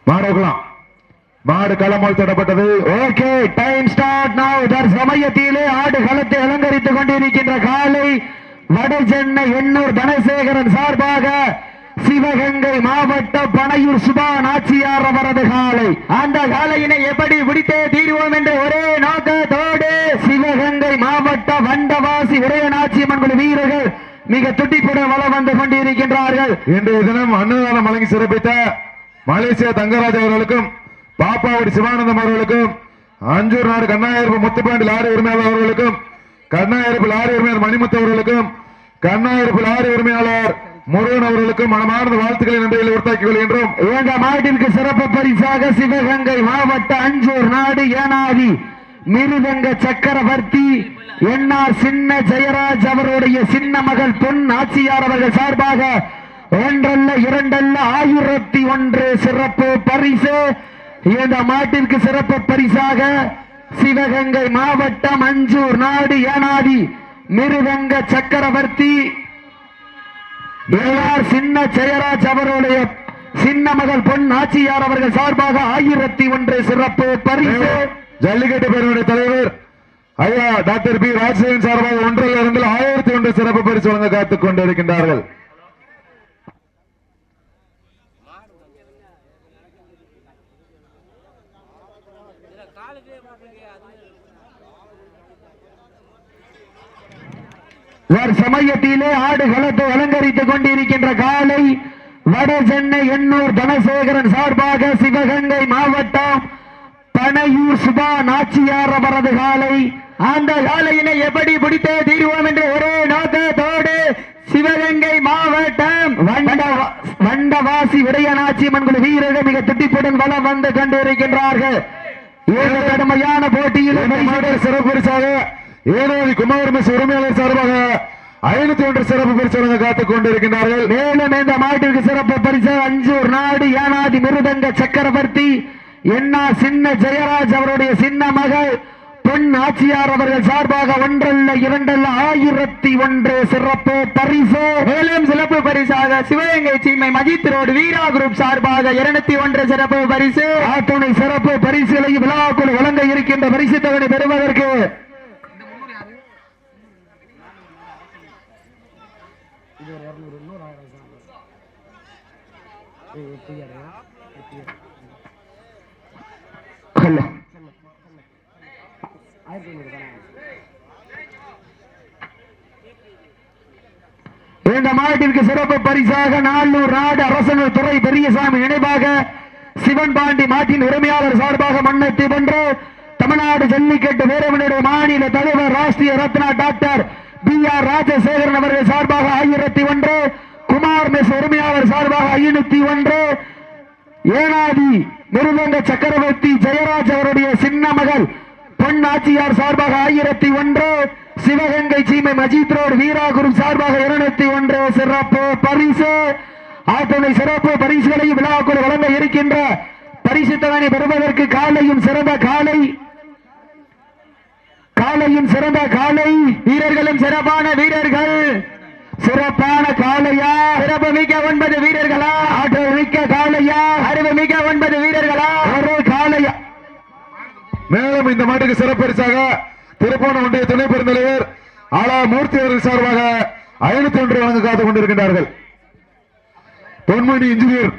மாடுக்கலாம். மாடு களமால் தொடப்பட்டது. Okay, time start now. சமயத்திலே ஆடு களத்தை அலங்கரித்துக் கொண்டிருக்கின்ற காலை வடசென்னை எண்ணூர் தனசேகரன் சார்பாக சிவகங்கை மாவட்ட பனையூர் சுபா நாச்சியார் அவரது காலை. அந்த காலையினை எப்படி பிடித்தே தீர்வோம் என்ற ஒரே நோக்கத்தோடு சிவகங்கை மாவட்ட வண்டவாசி உடையநாச்சியம்மன் குழு வீரர்கள் மிக துடிப்புடன் வளம் வந்து கொண்டிருக்கின்றார்கள். இன்றைய தினம் அன்னதானம் வழங்கி சிறப்பித்த மலேசியா தங்கராஜ் அவர்களுக்கும் பாப்பாவுடி சிவானந்தம் அவர்களுக்கும் அஞ்சூர் நாடு கண்ணாயிரப்பு முத்துப்பாண்டி லாரி உரிமையாளர் அவர்களுக்கும் கண்ணாயிரப்பு லாரி உரிமையாளர் மணிமுத்து அவர்களுக்கும் கண்ணாயிரப்பு லாரி உரிமையாளர் முருகன் அவர்களுக்கும் மனமார்ந்த வாழ்த்துக்களை நன்றிகளை உறுத்தாக்கிக் கொள்கின்றோம். இந்த மாட்டிற்கு சிறப்பு பரிசாக சிவகங்கை மாவட்ட அஞ்சூர் நாடு ஏனாதி மிருதங்க சக்கரவர்த்தி என்ஆர் சின்ன ஜெயராஜ் அவருடைய சின்ன மகள் பொன் ஆட்சியார் அவர்கள் சார்பாக ஒன்றல்ல இரண்டல்ல 1001 சிறப்பு பரிசு. இந்த மாட்டிற்கு சிறப்பு பரிசாக சிவகங்கை மாவட்டம் அஞ்சூர் நாடு ஏனாதி மிருதங்க சக்கரவர்த்தி சின்ன ஜெயராஜ் அவருடைய சின்ன மகள் பொன் ஆட்சியார் அவர்கள் சார்பாக 1001 சிறப்பு பரிசு. ஜல்லிக்கட்டு பேரவையுடைய தலைவர் ஐயா டாக்டர் பி ராஜசேகரன் சார்பாக 1001 சிறப்பு பரிசு வழங்க காத்துக் கொண்டிருக்கின்றார்கள். சமயத்திலே ஆடு களத்தை அலங்கரித்துக் கொண்டிருக்கின்ற காலை வடசென்னை எண்ணூர் தனசேகரன் சார்பாக சிவகங்கை மாவட்டம் பனையூர் சுபா நாச்சியார் அவரது காலை. அந்த காலையினை எப்படி பிடித்தே தீர்வோம் என்று ஒரே நோக்கத்தோடு சிவகங்கை மாவட்டம் வண்டவாசி உடையநாச்சியம்மன் குழு வீரர்கள் மிக துடிப்புடன் வளம் வந்து கொண்டிருக்கின்றார்கள். கடுமையான போட்டியில் சிறப்பு பரிசாக ஏனாதி குமார் மெஸ் உரிமையாளர் சார்பாக 501 சிறப்பு பரிசு வழங்க காத்துக் கொண்டிருக்கின்றார்கள். மேலும் இந்த மாட்டிற்கு சிறப்பு பரிசு அஞ்சூர் நாடு ஏனாதி மிருதங்க சக்கரவர்த்தி என்னா சின்ன ஜெயராஜ் அவருடைய சின்ன மகள் பொன் ஆட்சியார் அவர்கள் சார்பாக ஒன்றல்ல இரண்டல்ல 1001 சிறப்பு பரிசு. மேலும் சிறப்பு பரிசாக சிவகங்கை சீமை மஜித் ரோடு வீரா குரூப் சார்பாக 201 சிறப்பு பரிசு. அத்துணை சிறப்பு பரிசுகளை விழாக்குள் வழங்க இருக்கின்ற பரிசு தொகை பெறுவதற்கு இந்த மாவட்டத்திற்கு சிறப்பு பரிசாக நாளூர் நாடு அரசனூர் துறை பெரியசாமி நினைவாக சிவன் பாண்டி மாட்டின் உரிமையாளர் சார்பாக மண்ணெத்தி வென்று தமிழ்நாடு ஜல்லிக்கட்டு வீரர்களுடைய மாநில தலைவர் Rashtriya Ratna doctor P R Rajasekaran அவர்கள் சார்பாக 1001 குமார் மெஸ் உரிமையாளர் சார்பாக 501 ஏனாதி மிருதங்க சக்கரவர்த்தி ஜெயராஜ் அவருடைய சின்ன மகள் பொன் ஆட்சியார் சார்பாக 1001 சிவகங்கை சீமை மஜித் ரோடு வீராகுரு சார்பாக 201 சிறப்பு பரிசு. ஆத்தனை சிறப்பு பரிசுகளையும் விழாக்குள் வழங்க இருக்கின்ற பரிசு தொகை பெறுவதற்கு காலையும் சிறந்த காலை வீரர்களும் சிறப்பான வீரர்கள். சிறப்பான காலையா, சிறப்பு மிக்க 9 வீரர்களா, ஆற்றல் மிக்க காலையா, அறிவு மிக்க 9 வீரர்களா, ஒரு காலையா. மேலும் இந்த மாட்டுக்கு சிறப்பு பரிசாக திருப்போண ஒன்றிய துணை பெருந்தலைவர் ஆலா மூர்த்தி அவர்கள் சார்பாக 501 வழங்க காத்துக் கொண்டிருக்கின்றார்கள். பொன்மணி இன்ஜினியர்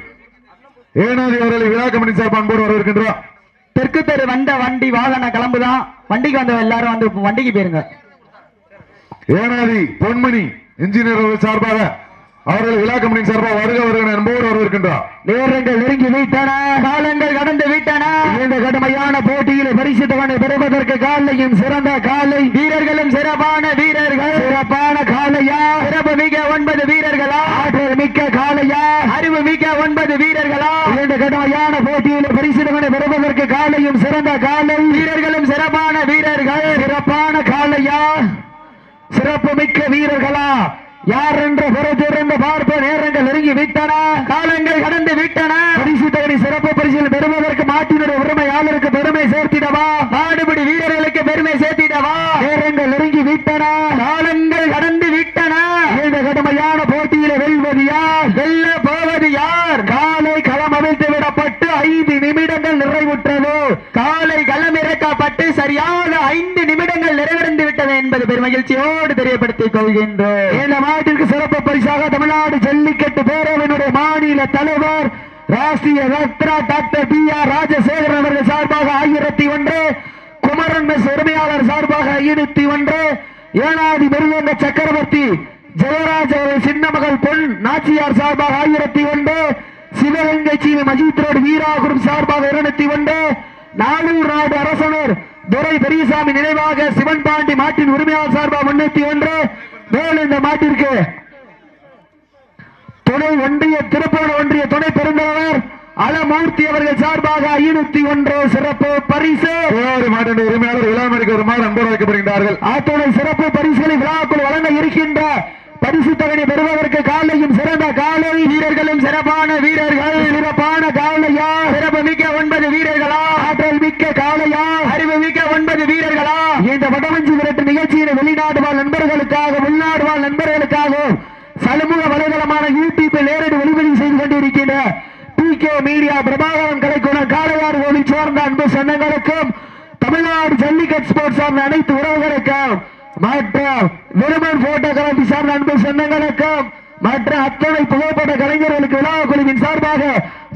ஏனாதி அவர்களை விழா கமிட்டி சார்பாக அன்போடு வரவேற்கின்றோம். தெற்கு தெரு வந்த வண்டி வாகன கிளம்புதான், வண்டிக்கு வந்த எல்லாரும் வந்து வண்டிக்கு போயிருங்க. ஏனாதி பொன்மணி இன்ஜினியர் அவர்கள் சார்பாக அவர்கள் விழா கமிட்டி சார்பாக வருக அன்போடு வரவேற்கின்றோம். நேரங்கள் நெருங்கி விட்டன, காலங்கள் கடந்து விட்டன. இந்த கடுமையான போட்டியில் பரிசு தொகை பெறுவதற்கு காலையும் சிறந்த காலை வீரர்களும் சிறப்பான வீரர்கள். சிறப்பான காலையா, சிறப்பு மிக்க 9 வீரர்களா, ஆற்றல் மிக்க காலையா, அறிவு மிக்க 9 வீரர்களா. இந்த கடுமையான போட்டியில் பரிசு தொகை பெறுவதற்கு காலையும் சிறந்த காலை வீரர்களும் சிறப்பான வீரர்கள். சிறப்பான காலையா, சிறப்பு மிக்க வீரர்களா, யார் என்று பொறுத்திருந்து பார்ப்ப. நேரங்கள் நெருங்கி விட்டன, காலங்கள் கடந்து விட்டன. பரிசு தொகை சிறப்பு பரிசில் பெறுவதற்கு மாட்டினுடைய உரிமையாளருக்கு பெருமை சேர்த்திடவா, நாடுபடி வீரர்களுக்கு பெருமை சேர்த்திடவா. நேரங்கள் நெருங்கி விட்டன, காலங்கள் கடந்து விட்டன. இந்த கடுமையான போட்டியில் வெல்வது யார், வெல்ல போவது யார்? காலை களம் அமைத்து விடப்பட்டு 5 நிமிடங்கள் நிறைவுற்றது. காலை களமிறக்கப்பட்டு சரியாக 5 நிமிடங்கள் நிறைவடைந்து விட்டது என்பது பெருமகிழ்ச்சியோடு தெரியப்படுத்திக் கொள்கின்றோம். இந்த மாட்டிற்கு சிறப்பு பரிசாக தமிழ்நாடு ஜல்லிக்கட்டு பேரவையினுடைய மாநில தலைவர் ராஷ்டிரிய ரத்னா டாக்டர் B.R. ராஜசேகரன் அவர்கள் சார்பாக 1001, குமரன் மெஸ் உரிமையாளர் சார்பாக 501, ஏனாதி மிருதங்க சக்கரவர்த்தி ஜெயராஜ் அவர்கள் சின்ன மகள் பொன் நாச்சியார் சார்பாக 1001, சிவகங்கை சீமை மஜித் ரோடு வீராகுரும் சார்பாக 201, நாளூர் நாடு அரசனர் துரை பெரியசாமி நினைவாக சிவன் பாண்டி மாட்டின் உரிமையாளர் சார்பாக 301. மேலும் இந்த மாட்டிற்கு துணை ஒன்றிய திருப்பூர் ஒன்றிய துணை பெருந்தலைவர் அலமூர்த்தி அவர்கள் சார்பாக 501 சிறப்பு பரிசு. மாட்டின் உரிமையாளர் இளமணிக்கு வருமாறு அன்போடு வைக்கப்படுகின்றார்கள். அத்துணை சிறப்பு பரிசுகளை விழாக்குள் வழங்க இருக்கின்ற பரிசு தொகையை பெறுவதற்கு காலையும் சிறந்த காலை வீரர்களும் சிறப்பான வீரர்கள். சிறப்பான காலையா, சிறப்பு மிக்க 9 வீரர்களா, ஆற்றல் மிக்க காலையா, அறிவு மிக்க 9 வீரர்களா. இந்த வடமஞ்சி விரட்டு நிகழ்ச்சியில் வெளிநாடு வாழ் நண்பர்களுக்காக உள்நாடு வாழ் நண்பர்களுக்காகவும் சமூக வலைதளமான யூடியூபில் நேரடி ஒளிபதிவு செய்து கொண்டிருக்கின்ற PK மீடியா பிரபாகரன் கலைக்குணம் காளையார் கோவில் சார்ந்த அன்பு சொந்தங்களுக்கும் தமிழ்நாடு ஜல்லிக்கட் ஸ்போர்ட்ஸ் சார்ந்த அனைத்து உறவுகளுக்கும் மற்றும் விருமன் போட்டோகிராபி சார்ந்த அன்பு சொந்தங்களுக்கும் மற்ற அத்தனை புகைப்பட கலைஞர்களுக்கு விழா குழுவின் சார்பாக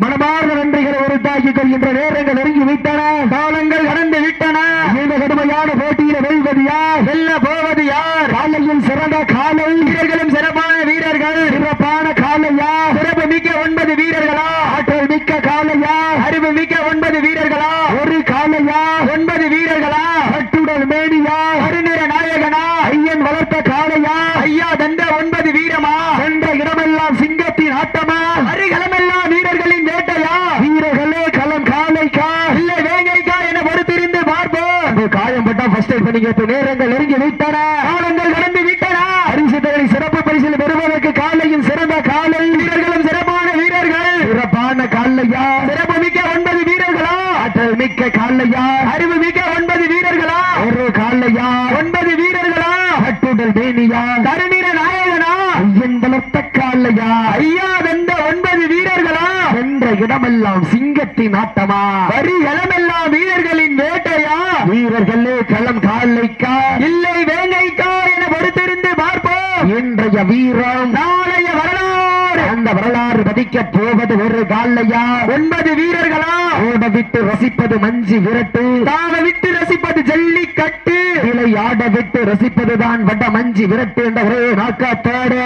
மனமார்ந்த நன்றிகளை உறுத்தாக்கிக் கொள்கின்ற நேரங்கள் நெருங்கி விட்டன. காலங்கள் கடந்து விட்டன. இந்த கடுமையான போட்டியில வெல்வது யார், வெல்ல போவது யார்? காலையும் சிறந்த காலை வீரர்களும் சிறப்பான வீரர்கள். சிறப்பான காலையா, சிறப்பு மிக்க 9 வீரர்களா, ஆற்றல் மிக்க காலையா, அறிவு மிக்க 9 வீரர்களா, ஒரு காலையா, 9 வீரர்களா, கட்டுடல் மேனியா, கருநிற நாயகனா, ஐயன் வளர்த்த காலையா, ஐயா தந்த 9 வீரமா, என்ற இடமெல்லாம் சிங்கத்தின் ஆட்டமா, அருகளமெல்லாம் வீரர்களின் வேட்டையா, வீரர்களே களம் காலைக்கா இல்லை வேங்கைக்கா என பொறுத்திருந்து பார்ப்போம். காயம் பட்டா ஃபர்ஸ்ட் எய்ட் பண்ணிக்க நேரங்கள் நெருங்கி விட்டன. காலங்கள் கடந்து விட்டன. பரிசு தொகை சிறப்பு பரிசில் பெறுவதற்கு காலையும் சிறந்த காலை வீரர்களும் சிறப்பான வீரர்கள். சிறப்பான காலையா, சிறப்பு மிக்க 9 வீரர்களா, ஆற்றல் மிக்க காலையா, அறிவு மிக்க 9 வீரர்களா, ஒரு காலையா, 9 வீரர்களா, கட்டுடல் மேனியா, கருநிற நாயகனா, ஐயன் வளர்த்த காலையா, ஐயா வென்ற 9 வீரர்களா, என்ற இடமெல்லாம் சிங்கத்தின் ஆட்டமா, வரிகளமெல்லாம் வீரர்களின் வேட்டையா, வீரர்களே களம் காலைக்கா இல்லை வேங்கைக்கா என பொறுத்திருந்து பார்ப்போம். இன்றைய வீரம் நாளைய வரலாறு. அந்த வரலாறு பதிக்க போவது ஒரு காலையா, 9 வீரர்களா, ஓட விட்டு ரசிப்பது மஞ்சி விரட்டு, தாவ விட்டு ரசிப்பது ஜல்லிக்கட்டு, விளையாட விட்டு ரசிப்பதுதான் வட மஞ்சி விரட்டு என்ற ஒரே நோக்கத்தோடு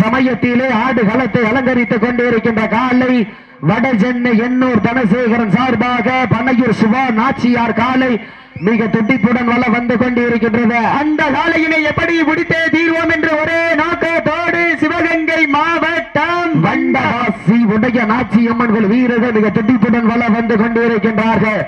சமயத்திலே ஆடு களத்தை அலங்கரித்துக் கொண்டிருக்கின்ற காலை வட சென்னை எண்ணூர் தனசேகரன் சார்பாக பனையூர் சுபா நாச்சியார் காலை மிக துடிப்புடன் வள வந்து கொண்டிருக்கின்றது. அந்த காலையினை எப்படி முடித்தே தீர்வோம் என்று ஒரே நோக்கத்தோடு சிவகங்கை மாவட்டம் வண்டவாசி உடைய நாச்சியம்மன் குழு வீரர்கள் மிக துடிப்புடன் வள வந்து கொண்டிருக்கின்றார்கள்.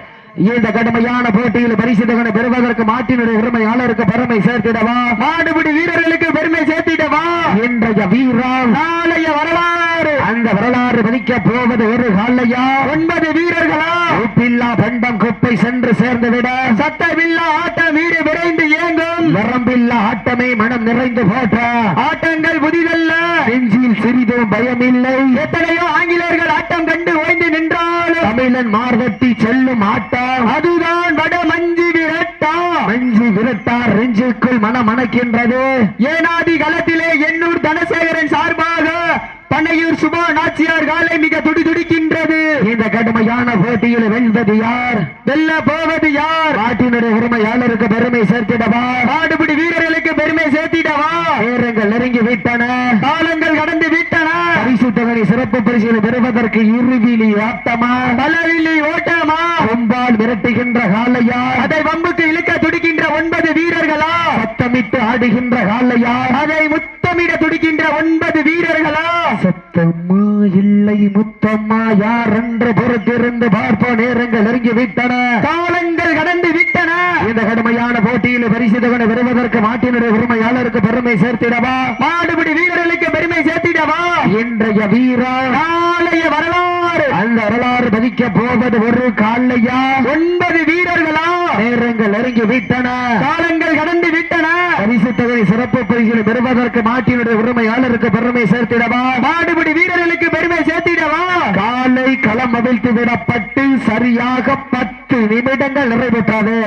இந்த கடுமையான போட்டியில் பரிசு தொகை பெறுவதற்கு மாட்டினுடைய உரிமையாளருக்கு பெருமை சேர்த்திடவா, மாடுபிடி வீரர்களுக்கு பெருமை சேர்த்திடவா. இன்றைய வீரம் நாளைய வரலாறு. அந்த வரலாறு பதிக்க போவது ஒரு காலையா, 9 வீரர்களா, உப்பில்லா பண்டம் குப்பை சென்று சேர்ந்துவிட, சட்டமில்லா ஆட்டம் வீடு விரைந்து இயங்கும், வரம்பில்லா ஆட்டமே மனம் நிறைந்து போட்ட ஆட்டங்கள் புதிதல்ல, நெஞ்சில் சிறிதும் பயமில்லை. எத்தனையோ ஆங்கிலேயர்கள் ஆட்டம் கண்டு ஓய்ந்து நின்றாலும் தமிழன் மார்வட்டி செல்லும் ஆட்டம் அதுதான் வட மஞ்சி விரட்டா. மஞ்சி விரட்டார் நெஞ்சுக்குள் மனம் மணக்கின்றது. ஏனாதி களத்திலே எண்ணூர் தனசேகரன் சார்பாக பனையூர் சுபா நாச்சியார் காலை மிக துடிதுடிக்கின்றது. இந்த கடுமையான போட்டியில் வெல்வது யார், வெல்ல போவது யார்? நாட்டினுடைய உரிமையாளருக்கு பெருமை சேர்த்திடவா, மாடுபிடி வீரர்களுக்கு பெருமை சேர்த்திடவா. நேரங்கள் நெருங்கி விட்டன, காலங்கள் கடந்து விட்டன. பரிசு தொகை சிறப்பு பரிசுகளை பெறுவதற்கு இருவிழி ஆட்டமா, பலவிழி ஓட்டமா, கொம்பால் விரட்டுகின்ற காலையா, அதை வம்புக்கு இழுக்க துடிக்கின்ற 9 வீரர்களா, சத்தமிட்டு ஆடுகின்ற காலையா, அதை முத்தமிட துடிக்கின்ற 9 வீரர்களா, சத்தம்மா இல்லை முத்தம்மா யார் என்று பொறுத்திருந்து பார்ப்போம். நேரங்கள் நெருங்கி விட்டன, காலங்கள் கடந்து விட்டன. இந்த கடுமையான போட்டியில் பரிசு தொகை பெறுவதற்கு மாட்டினுடைய உரிமையாளருக்கு பெருமை சேர்த்திடவா, மாடுபிடி வீரர்களுக்கு பெருமை சேர்த்திடவா. இன்றைய வீரர் நாளைய வரலாறு. அந்த வரலாறு பதிக்க போவது ஒரு காலையா, 9 வீரர்களா. நேரங்கள் நெருங்கி விட்டன, காலங்கள் கடந்து விட்டன. பரிசு தொகை சிறப்பு பரிசுகளை பெறுவதற்கு மாட்டினுடைய உரிமையாளருக்கு பெருமை சேர்த்திடவா, மாடுபிடி வீரர்களுக்கு பெருமை சேர்த்திடவா. காலை காலை களம் அவிழ்த்து விடப்பட்டு சரியாக 10 நிமிடங்கள் நிறைவுற்றது.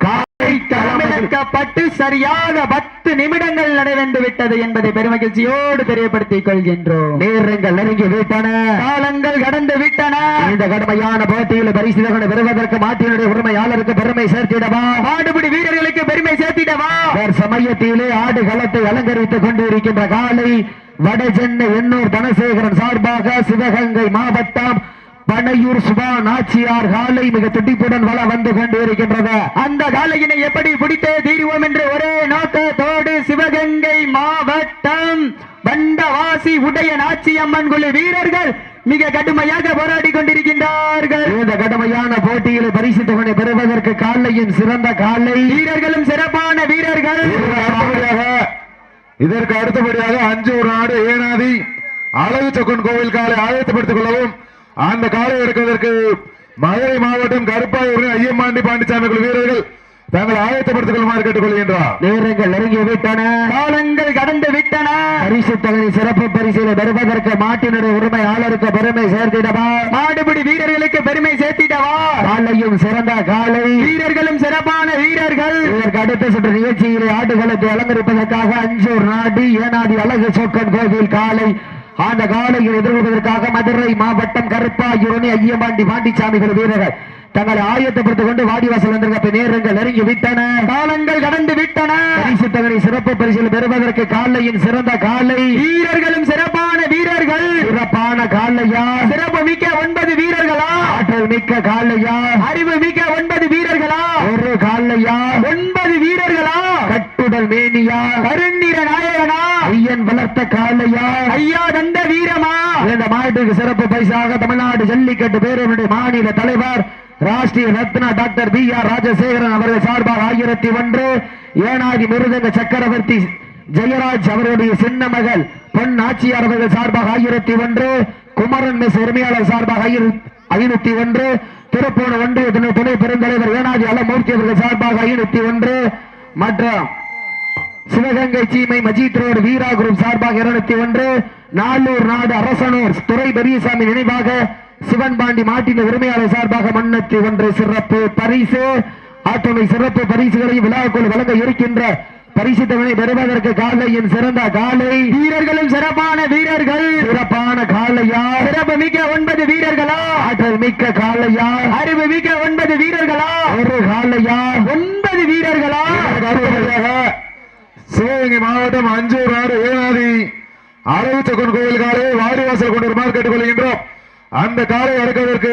காலை களமிழக்கப்பட்டு சரியாக 10 நிமிடங்கள் நடைபெற்று விட்டது என்பதை பெருமகிழ்ச்சியோடு தெரியப்படுத்திக் கொள்கின்றோம். நேரங்கள் நெருங்கி விட்டன, காலங்கள் கடந்து விட்டன. இந்த கடுமையான போட்டியில் பரிசுகளை பெறுவதற்கு மாட்டினுடைய உரிமையாளருக்கு பெருமை சேர்த்திடவா, ஆடுபிடி வீரர்களுக்கு பெருமை சேர்த்திடவா. சமயத்திலே ஆடு களத்தை அலங்கரித்துக் கொண்டிருக்கின்ற காலை வட சென்னை எண்ணூர் தனசேகரன் சார்பாக சிவகங்கை மாவட்டம் பனையூர் சுபா நாச்சியார் காலை மிக துடிப்புடன் வள வந்து கொண்டிருக்கின்றது. அந்த காலையினை எப்படி பிடித்தே தீர்வோம் என்று ஒரே நோக்கத்தோடு சிவகங்கை மாவட்டம் பண்டவாசி உடைய நாச்சியம்மன் குழு வீரர்கள் மிக கடுமையாக போராடி கொண்டிருக்கின்றார்கள். இந்த கடுமையான போட்டியில் பரிசு தொகை பெறுவதற்கு காலையும் சிறந்த காலை வீரர்களும் சிறப்பான வீரர்கள். இதற்கு அடுத்தபடியாக அஞ்சூர் நாடு ஏனாதி அழகு சொக்கன் கோவில் காலை ஆயத்தப்படுத்திக் கொள்ளவும். அந்த காலை எடுப்பதற்கு மதுரை மாவட்டம் கருப்பாயூர் ஐயம்மாண்டி பாண்டிச்சாமி குழு வீரர்கள் தாங்கள் ஆயத்தப்படுத்திக் கொள்ளுமாறு கேட்டுக் கொள்கின்றார். நேரங்கள் நெருங்கி விட்டன, காலங்கள் கடந்து விட்டன. பரிசு தொகை சிறப்பு பரிசிலை பெறுவதற்கு மாட்டினுடைய உரிமையாளருக்கு பெருமை சேர்த்திடவா, மாடுபிடி வீரர்களுக்கு பெருமை சேர்த்திடவா. காலையும் சிறந்த காலை வீரர்களும் சிறப்பான வீரர்கள். இதற்கு அடுத்த சுற்று நிகழ்ச்சியிலே ஆடுகளத்தை அலங்கரிப்பதற்காக அஞ்சூர் நாடு ஏனாதி அழகு சொக்கன் கோவில் காலை அந்த காலையில் எதிர்கொள்வதற்காக மதுரை மாவட்டம் கருப்பாயூரணி ஐயம்பாண்டி பாண்டிச்சாமிகள் வீரர்கள் தங்களை ஆயத்தப்படுத்திக் கொண்டு வாடிவாசல் வந்திருக்க. நேரங்கள் நெருங்கி விட்டன, காலங்கள் கடந்து விட்டன. பரிசு தொகை சிறப்பு பரிசில் பெறுவதற்கு காலையின் சிறந்த காலை வீரர்களும் சிறப்பான வீரர்கள். சிறப்பான காலையா, சிறப்பு மிக்க 9 வீரர்களா, ஆற்றல் மிக்க காலையா, அறிவு மிக்க 9 வீரர்களா, ஒரு காலையா 9 வீரர்களா, கட்டுடல் மேனியா, கருநிற நாயகனா, ஐயன் வளர்த்த காலையா, ஐயா தந்த வீரமா. இந்த மாட்டுக்கு சிறப்பு பரிசாக தமிழ்நாடு ஜல்லிக்கட்டு பேரவையுடைய மாநில தலைவர் ராஷ்டிரிய ரத்னா டாக்டர் B.R. ராஜசேகரன் அவர்கள் சார்பாக 1001, ஏனாதி மிருதங்க சக்கரவர்த்தி ஜெயராஜ் அவருடைய சின்ன மகள் பொன் நாச்சியார் அவர்கள் சார்பாக 1001, குமரன் மெஸ் உரிமையாளர் சார்பாக 501, திருப்பூர் ஒன்றிய துணை பெருந்தலைவர் ஏனாதி அலமூர்த்தி அவர்கள் சார்பாக 501 மற்றும் சிவகங்கை சீமை மஜித் ரோடு வீரா குரூப் சார்பாக 201, நாளூர் நாடு அரசனூர் துறை பெரியசாமி நினைவாக சிவன்பாண்டி மாட்டின் உரிமையாளர் சார்பாக 301 சிறப்பு பரிசு. ஆட்டோமை சிறப்பு பரிசுகளை விழாக்குள் வழங்க இருக்கின்ற பரிசு தொகை பெறுவதற்கு காலையின் சிறந்த காலை வீரர்களும் சிறப்பான வீரர்கள். சிறப்பான காலையா, சிறப்பு மிக்க 9 வீரர்களா, ஆற்றல் மிக்க காலையா, அறிவு மிக்க 9 வீரர்களா, ஒரு காலையா 9 வீரர்களா. சிவகங்கை மாவட்டம் அஞ்சூர் நாடு ஏனாதி அழகு சொக்கன் கோவில் காலையை வாடிவாசல் கொண்டிருமாறு கேட்டுக் கொள்கின்றோம். அந்த காலை அடக்குவதற்கு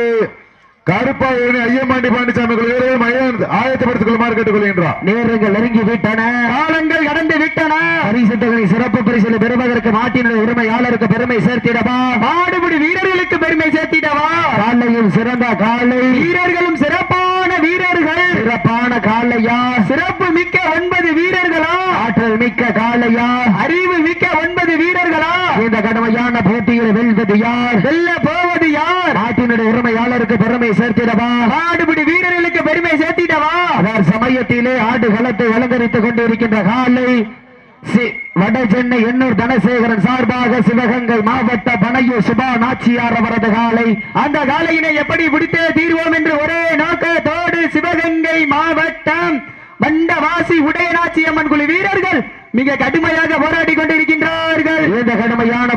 கருப்பாயூரணி ஐயம்பாண்டி பாண்டிச்சாமி வீரர்கள் ஆயத்தப்படுத்திக் கொள்ளுமாறு கேட்டுக் கொள்கின்றார். நேரங்கள் நெருங்கி விட்டன, காலங்கள் கடந்து விட்டன. பரிசு தொகை சிறப்பு பரிசில் பெறுவதற்கு மாட்டினுடைய உரிமையாளருக்கு பெருமை சேர்த்திடவா, மாடுபிடி வீரர்களுக்கு பெருமை சேர்த்திடவா. காலையும் சிறந்த காலை வீரர்களும் சிறப்பான வீரர்கள். சிறப்பான காலையா, சிறப்பு மிக்க 9 வீரர்களா, ஆற்றல் மிக்க காலையா, அறிவு மிக்க 9 வீரர்களா. இந்த கடுமையான போட்டியில் வெல்வது யார், வெல்ல போவது யார், நாட்டினுடைய உரிமையாளருக்கு பெருமை சேர்த்திடவா, ஆடுபிடி வீரர்களுக்கு பெருமை சேர்த்திடவா. அதன் சமயத்திலே ஆடு களத்தை அலங்கரித்துக் கொண்டிருக்கின்ற காலை வட சென்னை எண்ணூர் தனசேகரன் சார்பாக சிவகங்கை மாவட்ட பனையூர் சுபா நாச்சியார் அவரது காலை. அந்த காலையினை எப்படி பிடித்தே தீர்வோம் என்று ஒரே நோக்கத்தோடு சிவகங்கை மாவட்டம் வண்டவாசி உடையநாச்சியம்மன் குழு வீரர்கள் மிக கடுமையாக போராடி கொண்டிருக்கின்றார்கள். இந்த கடுமையான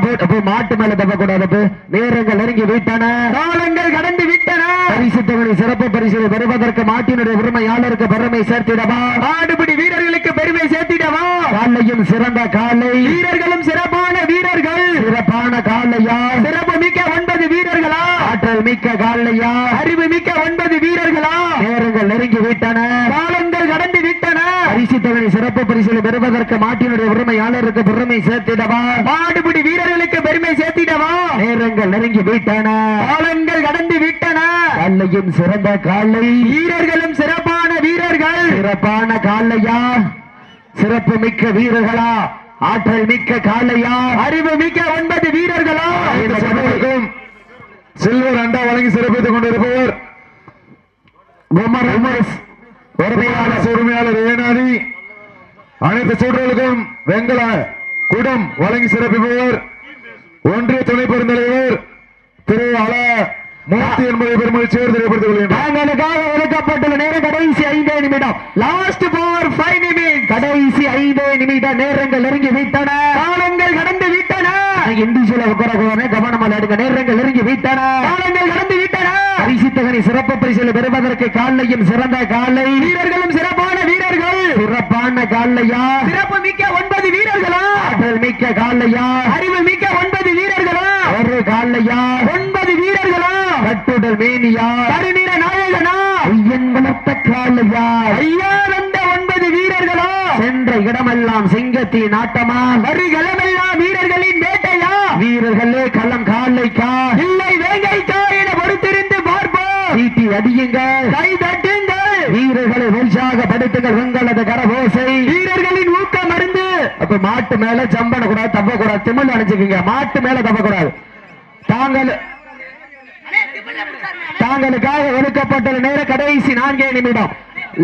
மாட்டு மேல தப்பக்கூடாது. நேரங்கள் நெருங்கி விட்டன, காலங்கள் கடந்து விட்டன. பரிசு தொகை சிறப்பு பரிசு பெறுவதற்கு மாட்டினுடைய உரிமையாளருக்கு பெருமை சேர்த்திடவா, ஆடுபிடி வீரர்களுக்கு பெருமை சேர்த்திடவா. காலையும் சிறந்த காலை வீரர்களும் சிறப்பான வீரர்கள். சிறப்பான காலையா, சிறப்பு மிக்க 9 வீரர்களா, ஆற்றல் மிக்க காலையா, அறிவு மிக்க 9 வீரர்களா. நேரங்கள் நெருங்கி விட்டன, காலங்கள் கடந்து விட்டன. பரிசு தொகை சிறப்பு பரிசு பெறுவதற்கு மாட்டினுடைய உரிமையாளருக்கு பெருமை சேர்த்திடவா, மாடுபிடி வீரர்களுக்கு பெருமை சேர்த்திடவா. நேரங்கள் நெருங்கி விட்டன, காலங்கள் கடந்து விட்டன. காலையும் சிறந்த காலை வீரர்களும் சிறப்பான வீரர்கள். சிறப்பான காலையா, சிறப்பு மிக்க வீரர்களா, ஆற்றல் மிக்க காலையா, அறிவு மிக்க 9 வீரர்களா. சில்வர் அண்டா வழங்கி சிறப்பித்துக் கொண்டிருப்பவர் உரிமையாளர் ஏனாதி. அனைத்து சூழலுக்கும் வெங்கல குடம் வழங்கி சிறப்பிப்பவர் ஒன்றிய துணை பெருந்தலைவர் திரு 180 பெருமகிழ்ச்சியோடு தெரியப்படுத்திக் கொள்கின்றோம். தாங்களுக்காக ஒதுக்கப்பட்டுள்ள நேரம் கடைசி 5 நிமிடம். லாஸ்ட் ஃபார் 5 நிமிடம். கடைசி 5 நிமிட நேரங்கள் நெருங்கி விட்டன. காலங்கள் கடந்து விட்டன. இண்டிவிஜுவல் உட்கார கவனமாக எடுங்க. நேரங்கள் நெருங்கி விட்டன. காலங்கள் கடந்து விட்டன. பரிசுத்தகனை சிறப்பு பரிசில் பெறுவதற்கு காலையும் சிறந்த காலை வீரர்களும் சிறப்பான வீரர்கள். சிறப்பான காலையா? சிறப்பு மிக்க 9 வீரர்களா? ஆற்றல் மிக்க காலையா? அறிவு மிக்க 9 வீரர்களா? ஒரு காலையா? 9 வீரர்களா? கட்டுடல் மேனியா? கருநிற நாயகனா? ஐயன் வளர்த்த காலையா? ஐயா வந்த 9 வீரர்களா? சென்ற இடமெல்லாம் சிங்கத்தின் ஆட்டமா? வருகளமெல்லாம் வீரர்களின் வேட்டையா? வீரர்களே களம் காலைக்கா இல்லை வேங்கைக்கா என பொறுத்திருந்து பார்ப்போம். சீட்டி அடியுங்கள், கை தட்டுங்கள், வீரர்களை உற்சாகப்படுத்துங்கள். உங்களது கரவோசை வீரர்களின் ஊக்கம் மருந்து. அப்ப மாட்டு மேல ஜம்பன கூடாது, தப்ப கூடாது. திமிழ் அணிச்சுக்குங்க. மாட்டு மேல தப்ப கூடாது. தாங்களுக்காக ஒதுக்கப்பட்டுள்ள நேரம் கடைசி 4 நிமிடம்.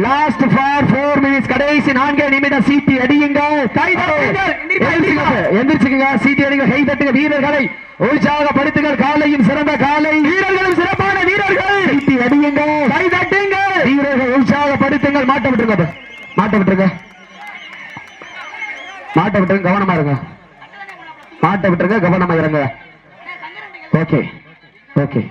Last for 4 minutes. கடைசி 4 நிமிடம். சீட்டி அடியுங்கள், கை தட்டுங்கள், எந்திரிச்சுங்க. சீட்டி அடிங்க, கை தட்டுங்க. வீரர்களை உற்சாகப்படுத்துங்கள். காலையும் சிறந்த காலை வீரர்களும் சிறப்பான வீரர்கள். சீட்டி அடியுங்கள், கை தட்டுங்கள், வீரர்கள் உற்சாகப்படுத்துங்கள். மாட்ட விட்டுருங்க, மாட்ட விட்டுருங்க, மாட்ட விட்டுருங்க. கவனமா இருங்க. மாட்ட விட்டுருங்க, கவனமா இருங்க. Okay okay.